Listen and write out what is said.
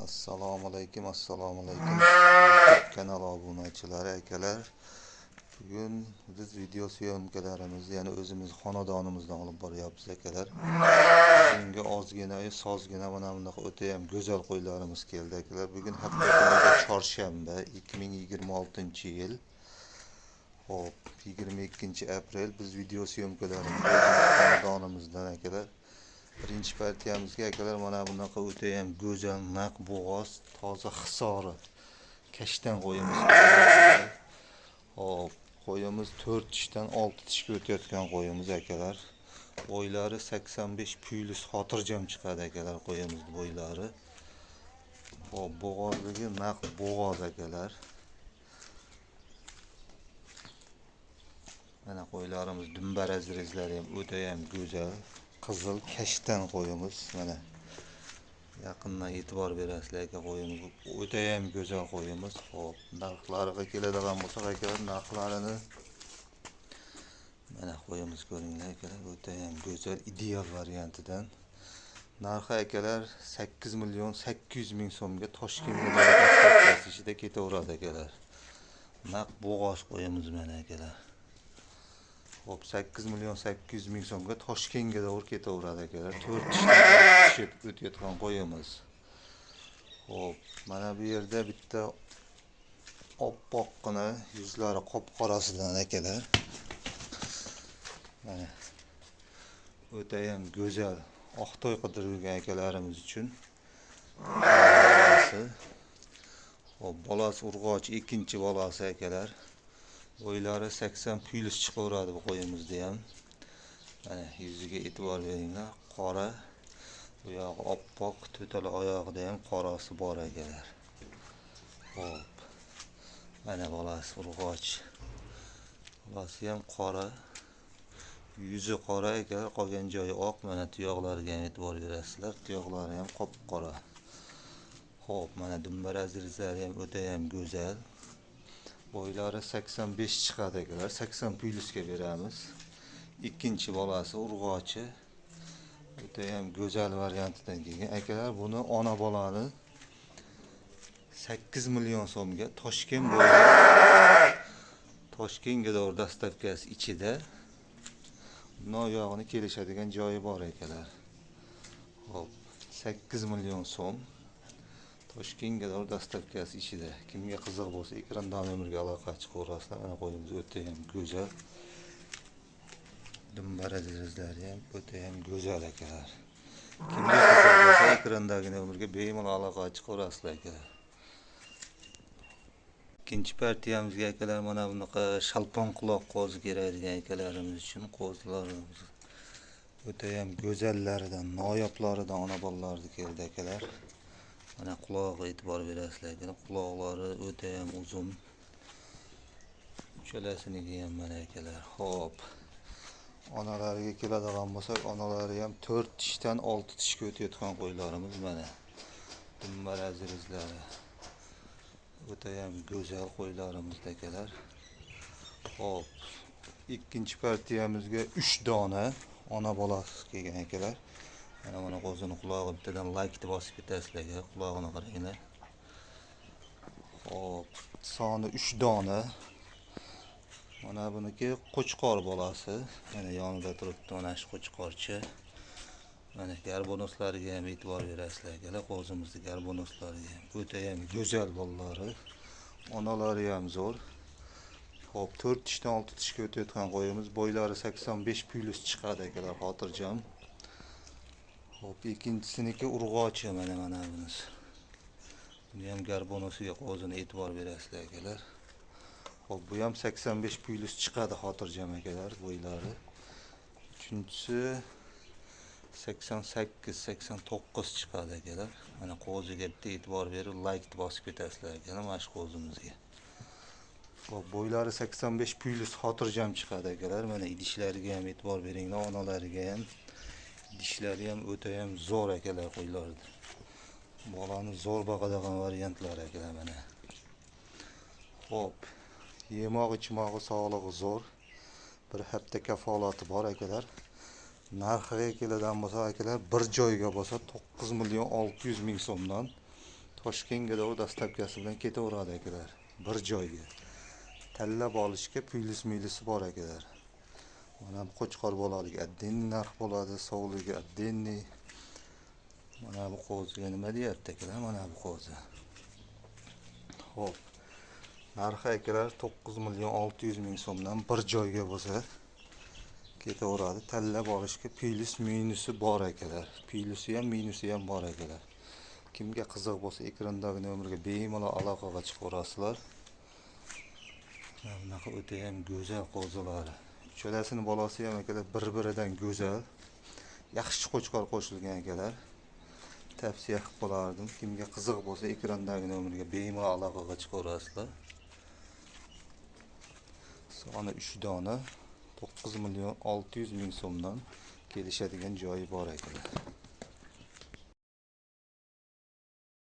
Assalomu alaykum YouTube kanal obunachilari akalar. Bugun biz video syomkalarimizni, ya'ni o'zimiz xonadonimizdan olib boryapmiz akalar. Bugungi ozgina, sozgina mana bunaqa o'ta ham go'zal qo'ylarimiz keldi akalar. Bugun hafta kuniga chorshanba 2026-yil. Hop, 22-aprel biz video syomkalarimizni o'zimiz xonadonimizdan akalar. Birinchi partiyamizga akalar mana bunaqa o'ta ham go'zal naq bo'g'oz, toza hisori kashtan qo'yimiz. Hop, qo'yimiz 4 tishdan 6 tishga o'tayotgan qo'yimiz akalar. Bo'ylari 85 plyus xotirjam chiqadi akalar qo'yimiz bo'ylari. Hop, bo'g'ozligi naq bo'g'oz akalar. Mana qo'ylarimiz dumbaraz rezlari ham o'ta ham go'zal. Qizil kashtan qo'yimiz mana. Yaqindan e'tibor berasizlar aka, qo'yimiz o'ta ham go'zal qo'yimiz. Xo'p, narxlariga keladigan bo'lsak akalar, narxlarini mana qo'yimiz ko'ringlar akalar, o'ta ham go'zal ideal variantidan. Narxi akalar 8.800.000 so'mga Toshkent viloyati ichida ketaveradi akalar. Naq bo'g'oz qo'yimiz mana akalar. Hop, 8.800.000 so'mga Toshkentga doğru ketaveradi akalar. 4 tishdan tushib o'tayotgan qo'yimiz. Hop, mana bu yerda bitta oppoqqina yuzlari qop-qorasidan akalar. Mana o'ta ham go'zal oqto'y qidirib yurgan akalarimiz uchun. Hop, bolasi urg'och, ikkinchi bolasi akalar. Bo'ylari 80 plyus chiqaveradi bu qo'yimizda ham. Mana yuziga e'tibor beringlar. Qora, bu yog'i oppoq, to'tala oyog'ida ham qorasi bor akalar. Hop. Mana bolasi urg'och. Bolasi ham qora. Yuzi qora akalar, qolgan joyi oq. Mana tuyoqlariga ham e'tibor berasizlar. Tuyoqlari ham qop-qora. Hop, mana dumbaraz rizlari ham o'ta ham go'zal. Bo'ylari 85 chiqadi akalar, 80 plyusga beramiz. Ikkinchi bolasi urg'ochi. O'ta ham go'zal variantidan kelgan akalar. Buni ona bolani 8 million so'mga Toshkent bo'ylab Toshkentga doğru dastavkasi ichida noyog'ini kelishadigan joyi bor akalar. Hop, 8 million so'm. Toshkentga doğru dastavkasi ichida. Kimga qiziq bo'lsa, ekrandan nomerga aloqa chiqaverasizlar. Mana qo'yimiz o'ta ham go'zal. Dumbaraz rizlari ham o'ta ham go'zal akalar. Kimga qiziq bo'lsa, ekrandagi nomerga bemalol aloqa chiqaverasizlar akalar. Ikkinchi partiyamizga akalar mana bunaqa shalpon quloq qo'zi kerakdigan akalarimiz uchun qo'zilarimiz o'ta ham go'zallaridan, noyoblaridan ona bolalarni keldi akalar. Mana quloqqa e'tibor berasizlar akalar. Quloqlari o'ta ham uzun. Uchalasiniga ham mana akalar. Hop. Onalariga keladigan bo'lsak, onalari ham 4 tishdan 6 tishga o'tayotgan qo'ylarimiz mana. Dumbaraz rizlari. O'ta ham go'zal qo'ylarimiz akalar. Hop. Ikkinchi partiyamizga 3 dona ona bolasi kelgan akalar. Mana qo'zini qulog'i bittadan like bosib ketasizlar, qulog'ini qaranglar. Hop, soni 3 dona. Mana buniki qo'chqor bolasi. Mana yonida turibdi mana shu qo'chqorchi. Mana garbonoslariga ham e'tibor berasizlar akalar, qo'zimizning garbonoslariga ham. O'ta ham go'zal bolalari. Onalari ham zo'r. Hop, 4 tishdan 6 tishga o'tayotgan qo'yimiz. Bo'ylari 85 plyus chiqadi akalar, xotirjam. Hop, ikkinchisiniki urg'ochi mana bunisi. Buni ham garbonosiga qo'zini e'tibor berasizlar akalar. Hop, bu ham 85 plyus chiqadi xotirjam akalar bo'ylari. Uchinchisi 88-89 chiqadi akalar. Mana qo'ziga bitta e'tibor berib like bosib ketasizlar akalar mana shu qo'zimizga. Hop, bo'ylari 85 plyus xotirjam chiqadi akalar. Mana idishlariga ham e'tibor beringlar, onalariga ham. Dishlari ham o'ta ham zo'r akalar qo'ylardi. Bolani zo'r boqadigan variantlar akalar mana. Hop. Yemoq ichmog'i sog'lig'i zo'r. Bir hafta kafolati bor akalar. Narxiga keladigan bo'lsa akalar, bir joyga bo'lsa 9.600.000 so'mdan Toshkentga da dastlabkasi bilan ketaveradi akalar. Bir joyga. Tanlab olishga pulisi bor akalar. Mana bu qo'chqor bolaliga отдельный narx bo'ladi, sovliga отдельный. Mana bu qo'ziga nima deyapti akalar? Mana bu qo'zi. Xo'p. Narxi akalar 9.600.000 so'mdan bir joyga bo'lsa ketaveradi. Tanlab olishga minusi bor akalar. Plusi ham minusi ham bor akalar. Kimga qiziq bo'lsa ekrandagi nomerga bemalol aloqaga chiqaverasizlar. Bunaqa o'ta ham go'zal qo'zilar. Uchalasining bolasi ham akalar bir-biridan go'zal. Yaxshi qo'chqor qo'shilgan akalar. Tavsiya qilib qolardim. Kimga qiziq bo'lsa ekrandagi nomerga bemalol aloqaga chiqaverasizlar. Soni 3 dona 9.600.000 so'mdan kelishadigan joyi bor akalar.